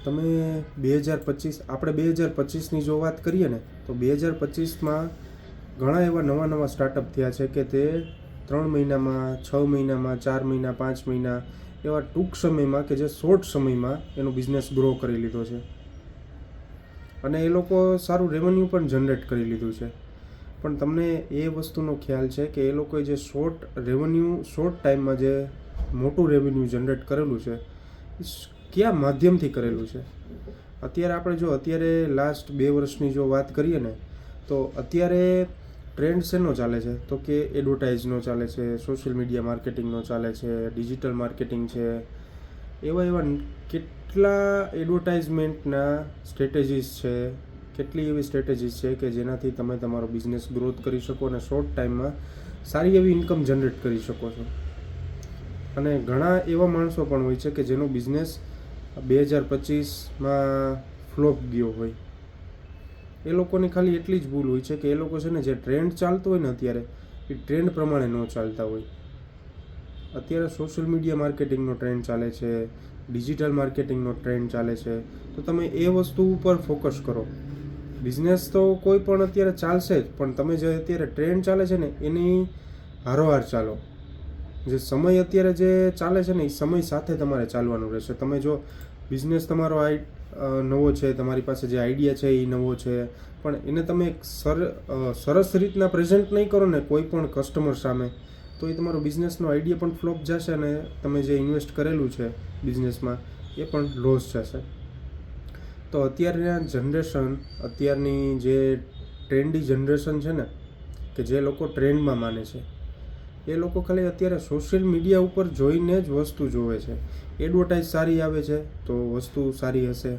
તમે 2025 આપણે 2025ની જો વાત કરીએ ને તો 2025માં ઘણા એવા નવા સ્ટાર્ટઅપ થયા છે કે તે 3 મહિનામાં, 6 મહિનામાં, 4 મહિના, 5 મહિના એવા ટૂંક સમયમાં કે જે શોર્ટ સમયમાં એનો બિઝનેસ ગ્રો કરી લીધો છે અને એ લોકો સારું રેવન્યુ પણ જનરેટ કરી લીધું છે. પણ તમને એ વસ્તુનો ખ્યાલ છે કે એ લોકોએ જે શોર્ટ ટાઈમમાં જે મોટું રેવન્યુ જનરેટ કરેલું છે કયા માધ્યમથી કરેલું છે? અત્યારે લાસ્ટ 2 વર્ષની જો વાત કરીએ ને તો અત્યારે ટ્રેન્ડ શેનો ચાલે છે તો કે એડવર્ટાઇઝનો ચાલે છે, સોશિયલ મીડિયા માર્કેટિંગનો ચાલે છે, ડિજિટલ માર્કેટિંગ છે. એવા કેટલા એડવર્ટાઇઝમેન્ટના સ્ટ્રેટેજીસ છે, કેટલી એવી સ્ટ્રેટેજીસ છે કે જેનાથી તમે તમારો બિઝનેસ ગ્રોથ કરી શકો અને શોર્ટ ટાઈમમાં સારી એવી ઇન્કમ જનરેટ કરી શકો છો. અને ઘણા એવા માણસો પણ હોય છે કે જેનો બિઝનેસ 2025માં ફ્લોપ ગયો હોય. એ લોકોની ખાલી એટલી જ ભૂલ હોય છે કે એ લોકો છે ને જે ટ્રેન્ડ ચાલતો હોય ને અત્યારે એ ટ્રેન્ડ પ્રમાણે ન ચાલતા હોય. અત્યારે સોશિયલ મીડિયા માર્કેટિંગનો ટ્રેન્ડ ચાલે છે, ડિજિટલ માર્કેટિંગનો ટ્રેન્ડ ચાલે છે, તો તમે એ વસ્તુ ઉપર ફોકસ કરો. બિઝનેસ તો કોઈ પણ અત્યારે ચાલશે જ, પણ તમે જે અત્યારે ટ્રેન્ડ ચાલે છે ને એની હારોહાર ચાલો. જે સમય અત્યારે જે ચાલે છે ને એ સમય સાથે તમારે ચાલવાનું રહેશે. તમે જો બિઝનેસ તમારો નવો છે, તમારી પાસે જે આઈડિયા છે એ નવો છે, પણ એને તમે એક સરસ રીતના પ્રેઝન્ટ નહીં કરો ને કોઈ પણ કસ્ટમર સામે, તો એ તમારો બિઝનેસનો આઈડિયા પણ ફ્લોપ જશે અને તમે જે ઇન્વેસ્ટ કરેલું છે બિઝનેસમાં એ પણ લોસ જશે. તો અત્યારની જે ટ્રેન્ડી જનરેશન છે ને કે જે લોકો ટ્રેન્ડમાં માને છે એ લોકો ખાલી અત્યારે સોશિયલ મીડિયા ઉપર જોઈને જ વસ્તુ જોવે છે. એડવર્ટાઇઝ સારી આવે છે તો વસ્તુ સારી હશે,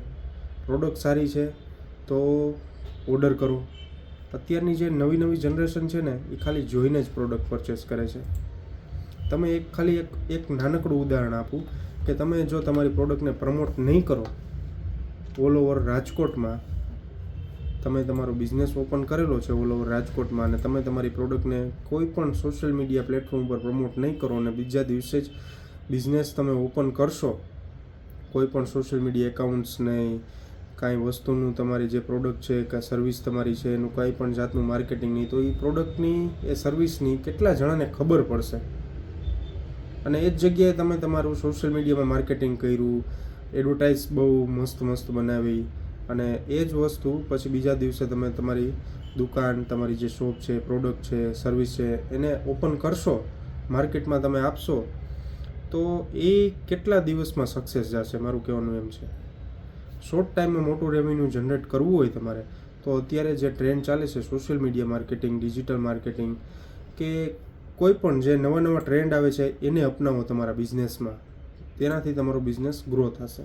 પ્રોડક્ટ સારી છે તો ઓર્ડર કરો. અત્યારની જે નવી જનરેશન છે ને એ ખાલી જોઈને જ પ્રોડક્ટ પરચેસ કરે છે. તમે એક નાનકડું ઉદાહરણ આપું કે તમે જો તમારી પ્રોડક્ટને પ્રમોટ નહીં કરો, ઓલ ઓવર રાજકોટમાં તમે તમારો બિઝનેસ ઓપન કરેલો છે ઓલ ઓવર રાજકોટમાં અને તમે તમારી પ્રોડક્ટને કોઈ પણ સોશિયલ મીડિયા પ્લેટફોર્મ પર પ્રમોટ નહીં કરો અને બીજા દિવસે જ બિઝનેસ તમે ઓપન કરશો, કોઈ પણ સોશિયલ મીડિયા એકાઉન્ટ્સ નહીં, કાંઈ વસ્તુનું તમારી જે પ્રોડક્ટ છે કે સર્વિસ તમારી છે એનું કાંઈ પણ જાતનું માર્કેટિંગ નહીં, તો એ પ્રોડક્ટની એ સર્વિસની કેટલા જણાને ખબર પડશે? અને એ જ જગ્યાએ તમે તમારું સોશિયલ મીડિયામાં માર્કેટિંગ કર્યું, એડવર્ટાઇઝ બહુ મસ્ત બનાવી અને એ જ વસ્તુ પછી બીજા દિવસે તમે તમારી દુકાન, તમારી જે શોપ છે, પ્રોડક્ટ છે, સર્વિસ છે એને ઓપન કરશો, માર્કેટમાં તમે આપશો, તો એ કેટલા દિવસમાં સક્સેસ જશે? મારું કહેવાનું એમ છે. શોર્ટ ટાઈમમાં મોટું રેવન્યુ જનરેટ કરવું હોય તમારે તો અત્યારે જે ટ્રેન્ડ ચાલે છે social media marketing, digital marketing કે કોઈ પણ જે નવા ટ્રેન્ડ આવે છે એને અપનાવો તમારા બિઝનેસમાં. તેનાથી તમારો બિઝનેસ ગ્રો થશે.